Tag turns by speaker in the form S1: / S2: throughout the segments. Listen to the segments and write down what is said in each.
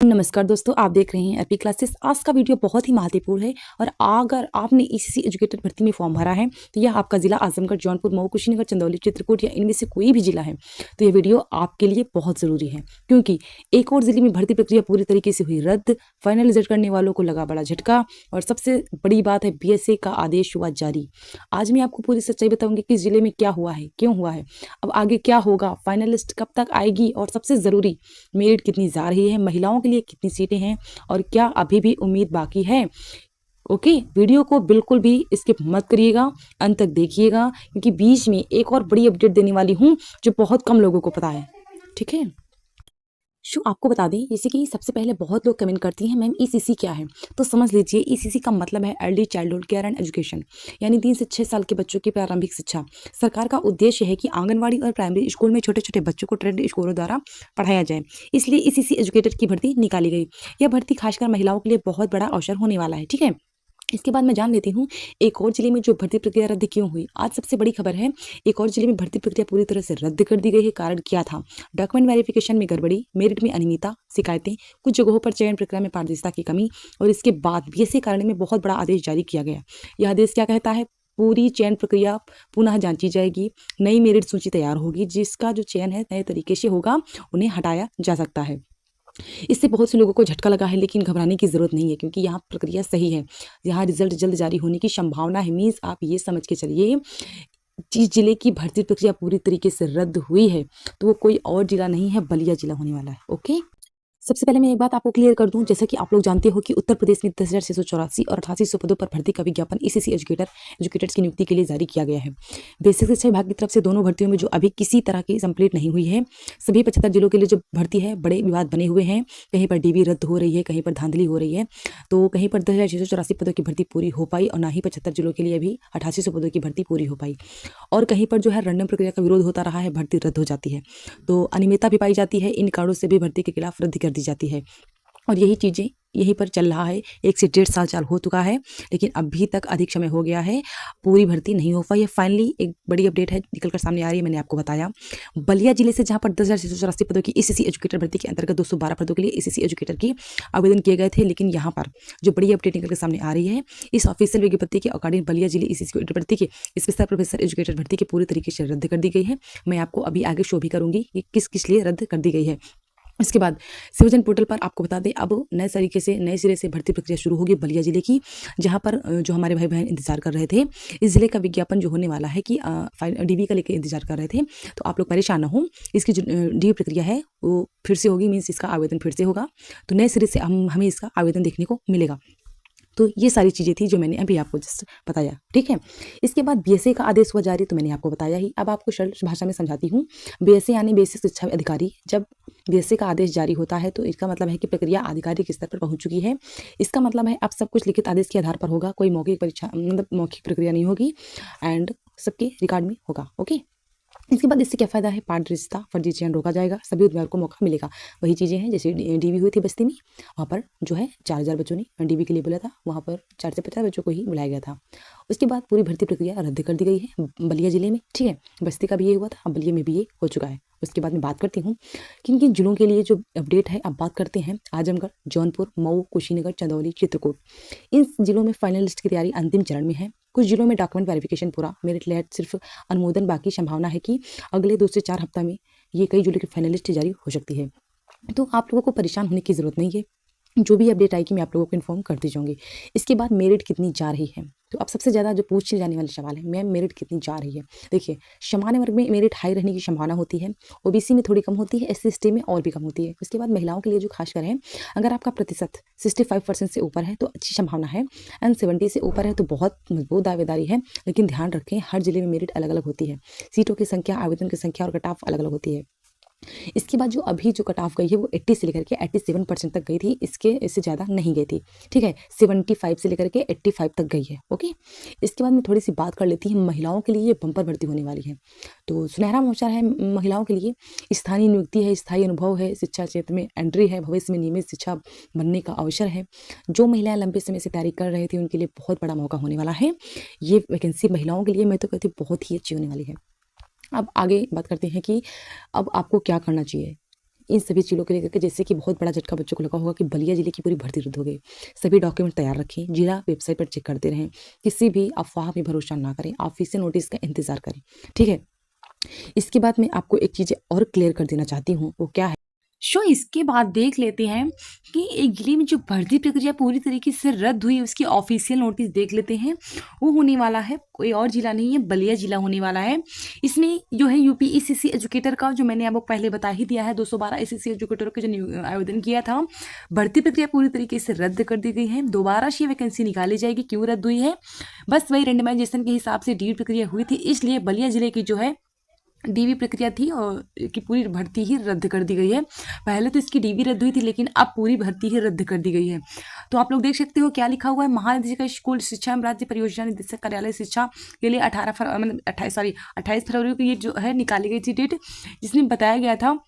S1: नमस्कार दोस्तों, आप देख रहे हैं एपी क्लासेस। आज का वीडियो बहुत ही महत्वपूर्ण है और अगर आपने ईसीसी एजुकेटर भर्ती में फॉर्म भरा है तो यह आपका जिला आजमगढ़, जौनपुर, मऊ, कुशीनगर, चंदौली, चित्रकूट या इनमें से कोई भी जिला है तो यह वीडियो आपके लिए बहुत ज़रूरी है, क्योंकि एक और जिले में भर्ती प्रक्रिया पूरी तरीके से हुई रद्द। फाइनल रिजल्ट करने वालों को लगा बड़ा झटका और सबसे बड़ी बात है बीएसए का आदेश हुआ जारी। आज मैं आपको पूरी सच्चाई बताऊंगी कि जिले में क्या हुआ है, क्यों हुआ है, अब आगे क्या होगा, फाइनल लिस्ट कब तक आएगी और सबसे ज़रूरी मेरिट कितनी जा रही है, महिलाओं के लिए कितनी सीटें हैं और क्या अभी भी उम्मीद बाकी है। ओके, वीडियो को बिल्कुल भी स्किप मत करिएगा, अंत तक देखिएगा, क्योंकि बीच में एक और बड़ी अपडेट देने वाली हूं जो बहुत कम लोगों को पता है। ठीक है, आपको बता दें, जैसे कि सबसे पहले बहुत लोग कमेंट करती हैं मैम ईसीसी क्या है, तो समझ लीजिए ईसीसी का मतलब है early childhood care and education, यानी 3 से 6 साल के बच्चों की प्रारंभिक शिक्षा। सरकार का उद्देश्य है कि आंगनवाड़ी और प्राइमरी स्कूल में छोटे छोटे बच्चों को ट्रेंड स्कूलों द्वारा पढ़ाया जाए, इसलिए ईसीसी एजुकेटर की भर्ती निकाली गई। यह भर्ती खासकर महिलाओं के लिए बहुत बड़ा अवसर होने वाला है। ठीक है, इसके बाद मैं जान लेती हूँ एक और जिले में जो भर्ती प्रक्रिया रद्द क्यों हुई। आज सबसे बड़ी खबर है, एक और जिले में भर्ती प्रक्रिया पूरी तरह से रद्द कर दी गई है। कारण क्या था? डॉक्यूमेंट वेरिफिकेशन में गड़बड़ी, मेरिट में अनियमितता, शिकायतें, कुछ जगहों पर चयन प्रक्रिया में पारदर्शिता की कमी और इसके बाद बीएसए कारण में बहुत बड़ा आदेश जारी किया गया। यह आदेश क्या कहता है? पूरी चयन प्रक्रिया पुनः जांची जाएगी, नई मेरिट सूची तैयार होगी, जिसका जो चयन है नए तरीके से होगा, उन्हें हटाया जा सकता है। इससे बहुत से लोगों को झटका लगा है, लेकिन घबराने की ज़रूरत नहीं है, क्योंकि यहाँ प्रक्रिया सही है। यहाँ रिजल्ट जल्द जारी होने की संभावना है। मीन्स आप ये समझ के चलिए, जिस जिले की भर्ती प्रक्रिया पूरी तरीके से रद्द हुई है तो वो कोई और जिला नहीं है, बलिया जिला होने वाला है। ओके, सबसे पहले मैं एक बात आपको क्लियर कर दूं, जैसा कि आप लोग जानते हो कि उत्तर प्रदेश में 10,684 और 8800 पदों पर भर्ती का विज्ञापन ईसीसी एजुकेटर्स की नियुक्ति के लिए जारी किया गया है। बेसिक शिक्षा विभाग की तरफ से दोनों भर्तियों में जो अभी किसी तरह की कंप्लीट नहीं हुई है, सभी 75 जिलों के लिए जो भर्ती है बड़े विवाद बने हुए हैं। कहीं पर डीबी रद्द हो रही है, कहीं पर धांधली हो रही है, तो कहीं पर 10,684 पदों की भर्ती पूरी हो पाई और ना ही 75 जिलों के लिए भी 8800 पदों की भर्ती पूरी हो पाई। और कहीं पर जो है रैंडम प्रक्रिया का विरोध होता रहा है, भर्ती रद्द हो जाती है, तो अनियमितता भी पाई जाती है। इन कारणों से भी भर्ती के खिलाफ रद्द कर दी जाती है और यही चीज़ें यहीं पर चल रहा है। 1 से 1.5 साल हो चुका है, लेकिन अभी तक अधिक समय हो गया है, पूरी भर्ती नहीं हो पाई है। फाइनली एक बड़ी अपडेट है निकल कर सामने आ रही है, मैंने आपको बताया। बलिया जिले से जहां पर 10,684 पदों की ईसीसी एजुकेटर भर्ती के अंतर्गत 212 पदों के लिए ईसीसी एजुकेटर की आवेदन किए गए थे, लेकिन यहाँ पर जो बड़ी अपडेट निकल कर सामने आ रही है, इस ऑफिशियल विज्ञप्ति के अकॉर्डिंग बलिया जिले ईसीसी भर्ती के स्पेशल प्रोफेसर एजुकेटर भर्ती की पूरी तरीके से रद्द कर दी गई है। मैं आपको अभी आगे शो भी करूंगी कि किस किस लिए रद्द कर दी गई है। इसके बाद सिवजन पोर्टल पर आपको बता दें, अब नए तरीके से नए सिरे से भर्ती प्रक्रिया शुरू होगी बलिया जिले की, जहां पर जो हमारे भाई बहन इंतजार कर रहे थे, इस जिले का विज्ञापन जो होने वाला है कि डीबी का लेकर इंतजार कर रहे थे, तो आप लोग परेशान ना हो। इसकी जो डीबी प्रक्रिया है वो फिर से होगी, मीन्स इसका आवेदन फिर से होगा, तो नए सिरे से हमें इसका आवेदन देखने को मिलेगा। तो ये सारी चीज़ें थी जो मैंने अभी आपको जस्ट बताया। ठीक है, इसके बाद बीएसए का आदेश हुआ जारी, तो मैंने आपको बताया ही। अब आपको सरल भाषा में समझाती हूँ। बीएसए यानी बेसिक शिक्षा अधिकारी, जब बीएसए का आदेश जारी होता है तो इसका मतलब है कि प्रक्रिया आधिकारिक स्तर पर पहुंच चुकी है। इसका मतलब है अब सब कुछ लिखित आदेश के आधार पर होगा, कोई मौखिक परीक्षा मतलब मौखिक प्रक्रिया नहीं होगी एंड सबके रिकॉर्ड में होगा। ओके, इसके बाद इससे क्या फ़ायदा है? पारदर्शिता, फर्जी चयन रोका जाएगा, सभी उम्मीदवार को मौका मिलेगा। वही चीज़ें हैं जैसे डीबी हुई थी बस्ती में, वहाँ पर जो है 4000 बच्चों ने डीबी के लिए बोला था, वहाँ पर 4 से 50 बच्चों को ही बुलाया गया था। उसके बाद पूरी भर्ती प्रक्रिया रद्द कर दी गई है बलिया जिले में। ठीक है, बस्ती का भी ये हुआ था, अब बलिया में भी ये हो चुका है। उसके बाद मैं बात करती हूँ किन किन जिलों के लिए जो अपडेट है। अब बात करते हैं आजमगढ़, जौनपुर, मऊ, कुशीनगर, चंदौली, चित्रकूट। इन जिलों में फाइनल लिस्ट की तैयारी अंतिम चरण में है। कुछ जिलों में डॉक्यूमेंट वेरिफिकेशन पूरा, मेरिट लिस्ट सिर्फ अनुमोदन बाकी। संभावना है कि अगले 2 से 4 हफ्ता में ये कई जिलों की फाइनल लिस्ट जारी हो सकती है। तो आप लोगों को परेशान होने की ज़रूरत नहीं है, जो भी अपडेट आएगी मैं आप लोगों को इन्फॉर्म करती जाऊँगी। इसके बाद मेरिट कितनी जा रही है, तो अब सबसे ज़्यादा जो पूछे जाने वाले सवाल है, मैम मेरिट कितनी जा रही है। देखिए, सामान्य वर्ग में मेरिट हाई रहने की संभावना होती है, ओबीसी में थोड़ी कम होती है, एससी एसटी में और भी कम होती है। उसके बाद महिलाओं के लिए जो खासकर है, अगर आपका प्रतिशत 65% से ऊपर है तो अच्छी संभावना है, एंड 70 से ऊपर है तो बहुत मजबूत दावेदारी है। लेकिन ध्यान रखें, हर जिले में मेरिट अलग अलग होती है, सीटों की संख्या, आवेदन की संख्या और कट ऑफ अलग अलग होती है। इसके बाद जो अभी जो कट ऑफ गई है वो 80 से लेकर के 87% तक गई थी, इससे ज़्यादा नहीं गई थी। ठीक है, 75 से लेकर के 85 तक गई है। ओके, इसके बाद मैं थोड़ी सी बात कर लेती हूँ, महिलाओं के लिए ये बम्पर भर्ती होने वाली है, तो सुनहरा अवसर है महिलाओं के लिए। स्थानीय नियुक्ति है, स्थायी अनुभव है, शिक्षा क्षेत्र में एंट्री है, भविष्य में नियमित शिक्षा बनने का अवसर है। जो महिलाएं लंबे समय से तैयारी कर रही थी उनके लिए बहुत बड़ा मौका होने वाला है। ये वैकेंसी महिलाओं के लिए मैं तो कहती हूँ बहुत ही अच्छी होने वाली है। अब आगे बात करते हैं कि अब आपको क्या करना चाहिए। इन सभी चीज़ों को लेकर के जैसे कि बहुत बड़ा झटका बच्चों को लगा होगा कि बलिया जिले की पूरी भर्ती रद्द हो गई। सभी डॉक्यूमेंट तैयार रखें, जिला वेबसाइट पर चेक करते रहें, किसी भी अफवाह पे भरोसा ना करें, ऑफिशियल नोटिस का इंतजार करें, ठीक है। इसके बाद मैं आपको एक चीज़ और क्लियर कर देना चाहती हूँ, वो क्या है। इसके बाद देख लेते हैं कि एक जिले में जो भर्ती प्रक्रिया पूरी तरीके से रद्द हुई, उसकी ऑफिशियल नोटिस देख लेते हैं। वो होने वाला है, कोई और जिला नहीं है, बलिया जिला होने वाला है। इसमें जो है यूपीएससी एजुकेटर का, जो मैंने आपको पहले बता ही दिया है, 212 एसएससी एजुकेटर का जो आवेदन किया था, भर्ती प्रक्रिया पूरी तरीके से रद्द कर दी गई है। दोबारा से वैकेंसी निकाली जाएगी। क्यों रद्द हुई है? बस वही रेंडमाइजेशन के हिसाब से डी प्रक्रिया हुई थी, इसलिए बलिया जिले की जो है डीवी प्रक्रिया थी और की पूरी भर्ती ही रद्द कर दी गई है। पहले तो इसकी डीवी रद्द हुई थी, लेकिन अब पूरी भर्ती ही रद्द कर दी गई है। तो आप लोग देख सकते हो क्या लिखा हुआ है। महानिदेशक स्कूल शिक्षा एवं राज्य परियोजना निदेशक कार्यालय शिक्षा के लिए 28 फरवरी को ये जो है निकाली गई थी डेट, जिसमें बताया गया था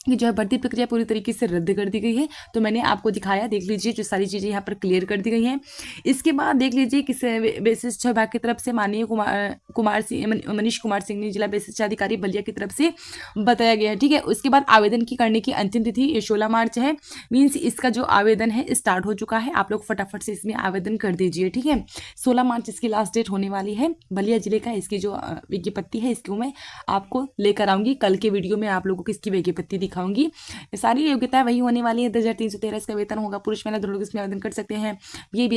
S1: कि जो है भर्ती प्रक्रिया पूरी तरीके से रद्द कर दी गई है। तो मैंने आपको दिखाया, देख लीजिए, जो सारी चीज़ें यहाँ पर क्लियर कर दी गई हैं। इसके बाद देख लीजिए किस बेसिस शिक्षा विभाग की तरफ से माननीय मनीष कुमार सिंह ने, जिला बेसिस शिक्षा अधिकारी बलिया की तरफ से बताया गया है, ठीक है। उसके बाद आवेदन की करने की अंतिम तिथि 16 मार्च है। मीन्स इसका जो आवेदन है स्टार्ट हो चुका है। आप लोग फटाफट से इसमें आवेदन कर दीजिए, ठीक है। 16 मार्च इसकी लास्ट डेट होने वाली है बलिया जिले का। इसकी जो विज्ञप्ति है इसको मैं आपको लेकर आऊँगी कल के वीडियो में, आप लोगों को इसकी विज्ञप्ति दिखाऊंगी। सारी योग्यता वही होने वाली है। 10,313 इसका वेतन होगा। पुरुष महिला दोनों लोग इसमें आवेदन कर सकते हैं। BA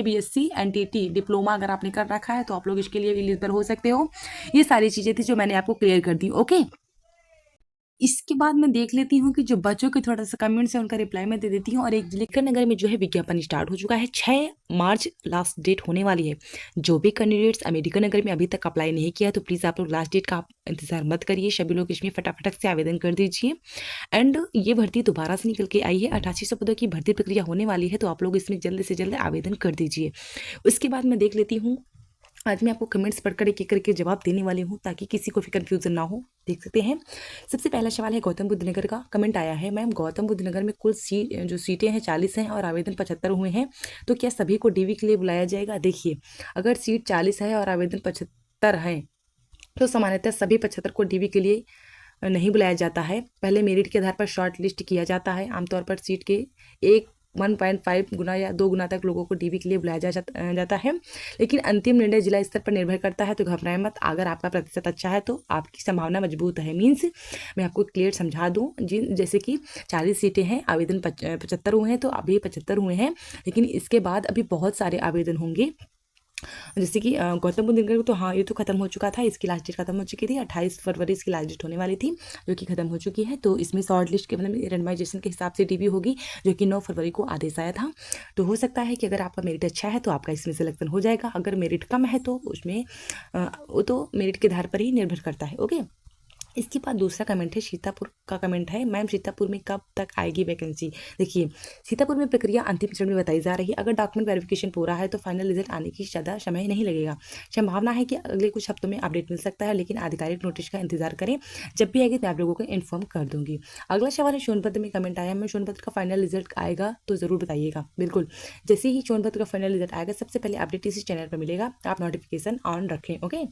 S1: BSc NTT डिप्लोमा अगर आपने कर रखा है तो आप लोग इसके लिए एलिजिबल हो सकते हो। ये सारी चीज़ें थी जो मैंने आपको क्लियर कर दी, ओके। इसके बाद मैं देख लेती हूँ कि जो बच्चों के थोड़ा सा कमेंट्स है उनका रिप्लाई मैं दे देती हूँ। और एक जिलेकर नगर में जो है विज्ञापन स्टार्ट हो चुका है। 6 मार्च लास्ट डेट होने वाली है। जो भी कैंडिडेट्स अमेरिका नगर में अभी तक अप्लाई नहीं किया तो प्लीज़ आप लोग लास्ट डेट का इंतजार मत करिए। सभी लोग इसमें फटाफट से आवेदन कर दीजिए। एंड ये भर्ती दोबारा से निकल के आई है। 8800 पदों की भर्ती प्रक्रिया होने वाली है, तो आप लोग इसमें जल्द से जल्द आवेदन कर दीजिए। उसके बाद मैं देख लेती हूँ, आज मैं आपको कमेंट्स पढ़कर एक एक करके जवाब देने वाली हूँ ताकि किसी को भी कंफ्यूजन ना हो। देख सकते हैं, सबसे पहला सवाल है गौतम बुद्ध नगर का। कमेंट आया है, मैम गौतम बुद्ध नगर में कुल जो सीटें हैं 40 हैं और आवेदन 75 हुए हैं, तो क्या सभी को डीवी के लिए बुलाया जाएगा? देखिए, अगर सीट 40 है और आवेदन 75 है तो सामान्यतः सभी 75 को डीवी के लिए नहीं बुलाया जाता है। पहले मेरिट के आधार पर शॉर्ट लिस्ट किया जाता है। आमतौर पर सीट के 1.5 गुना या 2 गुना तक लोगों को डीवी के लिए बुलाया जाता है, लेकिन अंतिम निर्णय जिला स्तर पर निर्भर करता है। तो घबराएं मत, अगर आपका प्रतिशत अच्छा है तो आपकी संभावना मजबूत है। मीन्स मैं आपको क्लियर समझा दूं, जैसे कि 40 सीटें हैं, आवेदन 75 हुए हैं, तो अभी 75 हुए हैं, लेकिन इसके बाद अभी बहुत सारे आवेदन होंगे। जैसे कि गौतम बुद्ध नगर तो हाँ, ये तो खत्म हो चुका था, इसकी लास्ट डेट खत्म हो चुकी थी। 28 फरवरी इसकी लास्ट डेट होने वाली थी, जो कि खत्म हो चुकी है। तो इसमें शॉर्ट लिस्ट के मतलब रेंडमाइजेशन के हिसाब से डीवी होगी, जो कि 9 फरवरी को आदेश आया था। तो हो सकता है कि अगर आपका मेरिट अच्छा है तो आपका इसमें सिलेक्शन हो जाएगा। अगर मेरिट कम है तो उसमें वो तो मेरिट के आधार पर ही निर्भर करता है, ओके। इसके बाद दूसरा कमेंट है, सीतापुर का कमेंट है, मैम सीतापुर में कब तक आएगी वैकेंसी? देखिए, सीतापुर में प्रक्रिया अंतिम चरण में बताई जा रही है। अगर डॉक्यूमेंट वेरिफिकेशन पूरा है तो फाइनल रिजल्ट आने की ज़्यादा समय नहीं लगेगा। संभावना है कि अगले कुछ हफ्तों में अपडेट मिल सकता है, लेकिन आधिकारिक नोटिस का इंतजार करें। जब भी आएगी मैं आप लोगों को इन्फॉर्म कर दूंगी। अगला सवाल है, सोनभद्र में कमेंट आया, मैं सोनभद्र का फाइनल रिजल्ट आएगा तो ज़रूर बताइएगा। बिल्कुल, जैसे ही सोनभद्र का फाइनल रिजल्ट आएगा सबसे पहले अपडेट इसी चैनल पर मिलेगा, आप नोटिफिकेशन ऑन रखें, ओके।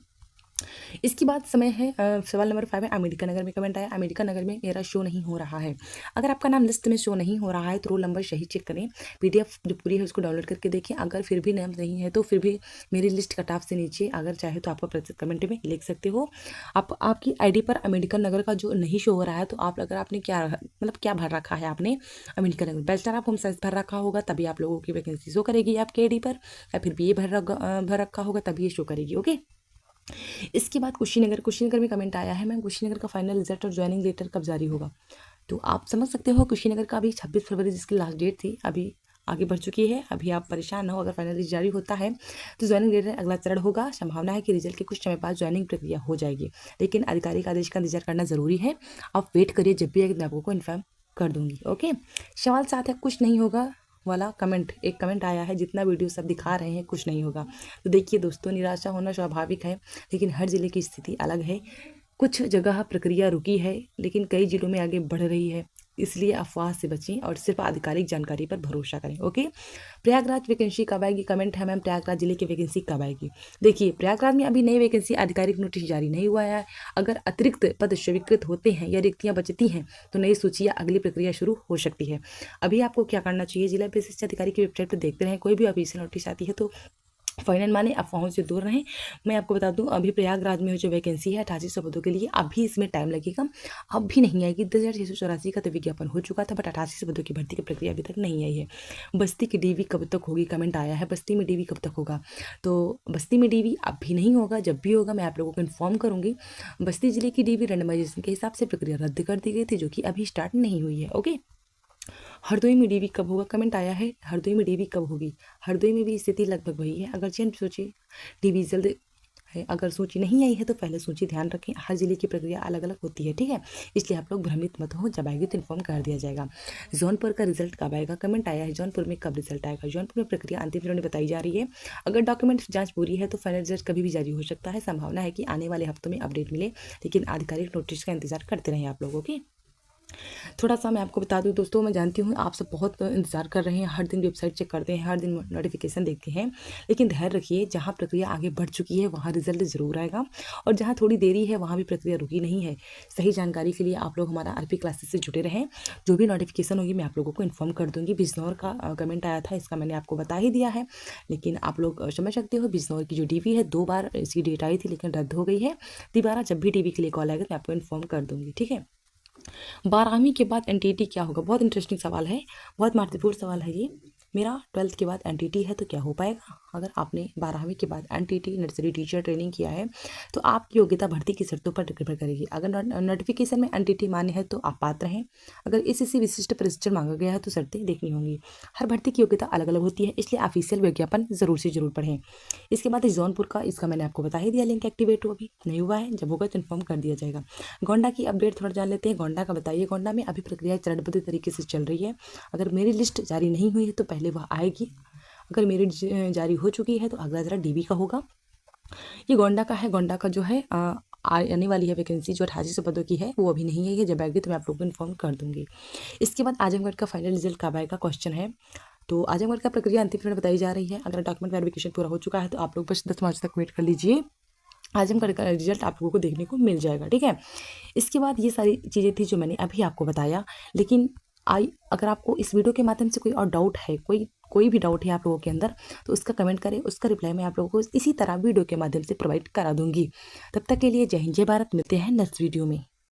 S1: इसके बाद समय है सवाल नंबर 5 है, अमेरिका नगर में कमेंट आया, अमेरिका नगर में मेरा शो नहीं हो रहा है। अगर आपका नाम लिस्ट में शो नहीं हो रहा है तो रोल नंबर सही चेक करें, पीडीएफ जो पूरी है उसको डाउनलोड करके देखें। अगर फिर भी नाम नहीं है तो फिर भी मेरी लिस्ट कट ऑफ से नीचे अगर चाहे तो आपका प्रतिशत कमेंट में लिख सकते हो। आपकी आईडी पर अमेरिका नगर का जो नहीं शो हो रहा है तो आप अगर आपने क्या भर रखा है, आपने America Nagar bachelor of home science भर रखा होगा तभी आप लोगों की वैकेंसी शो करेगी आपके आईडी पर, या फिर BA भर रखा होगा तभी ये शो करेगी, ओके। इसके बाद कुशीनगर में कमेंट आया है, मैम कुशीनगर का फाइनल रिजल्ट और ज्वाइनिंग लेटर कब जारी होगा? तो आप समझ सकते हो कुशीनगर का अभी 26 फरवरी जिसकी लास्ट डेट थी अभी आगे बढ़ चुकी है। अभी आप परेशान ना हो, अगर फाइनल रिजल्ट जारी होता है तो ज्वाइनिंग लेटर अगला चरण होगा। संभावना है कि रिजल्ट के कुछ समय बाद ज्वाइनिंग प्रक्रिया हो जाएगी, लेकिन आधिकारिक आदेश का इंतजार करना जरूरी है। आप वेट करिए, जब भी मैं आपको इन्फॉर्म कर दूंगी, ओके। सवाल 7 है, कुछ नहीं होगा वाला कमेंट। एक कमेंट आया है, जितना वीडियो सब दिखा रहे हैं कुछ नहीं होगा। तो देखिए दोस्तों, निराशा होना स्वाभाविक है, लेकिन हर ज़िले की स्थिति अलग है। कुछ जगह प्रक्रिया रुकी है, लेकिन कई जिलों में आगे बढ़ रही है। इसलिए अफवाह से बचें और सिर्फ आधिकारिक जानकारी पर भरोसा करें। ओके, प्रयागराज वैकेंसी कब आएगी? कमेंट है मैम, प्रयागराज जिले की वैकेंसी कब आएगी? देखिए, प्रयागराज में अभी नई वैकेंसी आधिकारिक नोटिस जारी नहीं हुआ है। अगर अतिरिक्त पद स्वीकृत होते हैं या रिक्तियां बचती हैं तो नई सूची या अगली प्रक्रिया शुरू हो सकती है। अभी आपको क्या करना चाहिए, जिला विशिष्ट अधिकारी की वेबसाइट पर देखते रहें, कोई भी ऑफिशियल नोटिस आती है तो फाइनल माने, अफवाहों से दूर रहें। मैं आपको बता दूं, अभी प्रयागराज में जो वैकेंसी है 8800 पदों के लिए, अभी इसमें टाइम लगेगा, अब भी नहीं आएगी। 10,684 का तो विज्ञापन हो चुका था, बट 8800 पदों की भर्ती की प्रक्रिया अभी तक नहीं आई है। बस्ती की डीवी कब तक होगी? कमेंट आया है, बस्ती में डीवी कब तक होगा? तो बस्ती में डीवी अब भी नहीं होगा, जब भी होगा मैं आप लोगों को इन्फॉर्म करूंगी। बस्ती जिले की डीवी रैंडमाइजेशन के हिसाब से प्रक्रिया रद्द कर दी गई थी, जो कि अभी स्टार्ट नहीं हुई है। ओके, हरदोई में डीवी कब होगा? कमेंट आया है, हरदोई में डीवी कब होगी? हरदोई में भी स्थिति लगभग वही है। अगर जन सोचिए डीवी जल्द है, अगर सूची नहीं आई है तो पहले सूची, ध्यान रखें हर जिले की प्रक्रिया अलग अलग होती है, ठीक है, इसलिए आप लोग भ्रमित मत हो, जब आएगी तो इन्फॉर्म कर दिया जाएगा। जौनपुर का रिजल्ट कब आएगा? कमेंट आया है, जौनपुर में कब रिजल्ट आएगा? जौनपुर में प्रक्रिया अंतिम चरण में बताई जा रही है। अगर डॉक्यूमेंट जांच पूरी है तो फाइनल रिजल्ट कभी भी जारी हो सकता है। संभावना है कि आने वाले हफ्तों में अपडेट मिले, लेकिन आधिकारिक नोटिस का इंतजार करते रहें आप लोगों के। थोड़ा सा मैं आपको बता दूं दोस्तों, मैं जानती हूँ आप सब बहुत इंतज़ार कर रहे हैं, हर दिन वेबसाइट चेक करते हैं, हर दिन नोटिफिकेशन देखते हैं, लेकिन धैर्य रखिए, जहाँ प्रक्रिया आगे बढ़ चुकी है वहाँ रिजल्ट ज़रूर आएगा, और जहाँ थोड़ी देरी है वहाँ भी प्रक्रिया रुकी नहीं है। सही जानकारी के लिए आप लोग हमारा आरपी क्लासेस से जुड़े रहें, जो भी नोटिफिकेशन होगी मैं आप लोगों को इन्फॉर्म कर दूँगी। बिजनौर का कमेंट आया था, इसका मैंने आपको बता ही दिया है, लेकिन आप लोग समझ सकते हो बिजनौर की जो डीवी है 2 बार इसकी डेट आई थी लेकिन रद्द हो गई है। दोबारा जब भी डीवी के लिए कॉल आएगा मैं आपको इन्फॉर्म कर दूँगी, ठीक है। 12वीं के बाद एनटीटी क्या होगा? बहुत इंटरेस्टिंग सवाल है, बहुत महत्वपूर्ण सवाल है ये। मेरा 12th के बाद एनटीटी है तो क्या हो पाएगा? अगर आपने 12वीं के बाद एनटीटी नर्सरी टीचर ट्रेनिंग किया है तो आपकी योग्यता भर्ती की शर्तों पर निर्भर करेगी। अगर नोटिफिकेशन में एनटीटी मान्य है तो आप पात्र हैं। अगर इससे विशिष्ट प्रशिक्षण मांगा गया है तो शर्तें देखनी होंगी। हर भर्ती की योग्यता अलग अलग होती है, इसलिए ऑफिशियल विज्ञापन जरूर से जरूर पढ़ें। इसके बाद जौनपुर का, इसका मैंने आपको बता ही दिया, लिंक एक्टिवेट हो अभी नहीं हुआ है, जब होगा तो इन्फॉर्म कर दिया जाएगा। गोंडा की अपडेट थोड़ा जान लेते हैं। गोंडा का बताइए, गोंडा में अभी प्रक्रिया चरणबद्ध तरीके से चल रही है। अगर मेरी लिस्ट जारी नहीं हुई है तो पहले वह आएगी, अगर मेरिट जारी हो चुकी है तो अगला जरा डीबी का होगा। ये गोंडा का है, गोंडा का जो है आने वाली है वैकेंसी जो 8800 पदों की है, वो अभी नहीं आई है, जब आएगी तो मैं आप लोगों को इन्फॉर्म कर दूंगी। इसके बाद आजमगढ़ का फाइनल रिजल्ट कब आएगा क्वेश्चन है। तो आजमगढ़ का प्रक्रिया अंतिम चरण बताई जा रही है। अगर डॉक्यूमेंट वेरिफिकेशन पूरा हो चुका है तो आप लोग बस 10 मार्च तक वेट कर लीजिए, आजमगढ़ का रिजल्ट आप लोगों को देखने को मिल जाएगा, ठीक है। इसके बाद ये सारी चीज़ें थी जो मैंने अभी आपको बताया, लेकिन अगर आपको इस वीडियो के माध्यम से कोई और डाउट है, कोई भी डाउट है आप लोगों के अंदर, तो उसका कमेंट करें, उसका रिप्लाई मैं आप लोगों को इसी तरह वीडियो के माध्यम से प्रोवाइड करा दूंगी। तब तक के लिए जय हिंद जय भारत, मिलते हैं नेक्स्ट वीडियो में।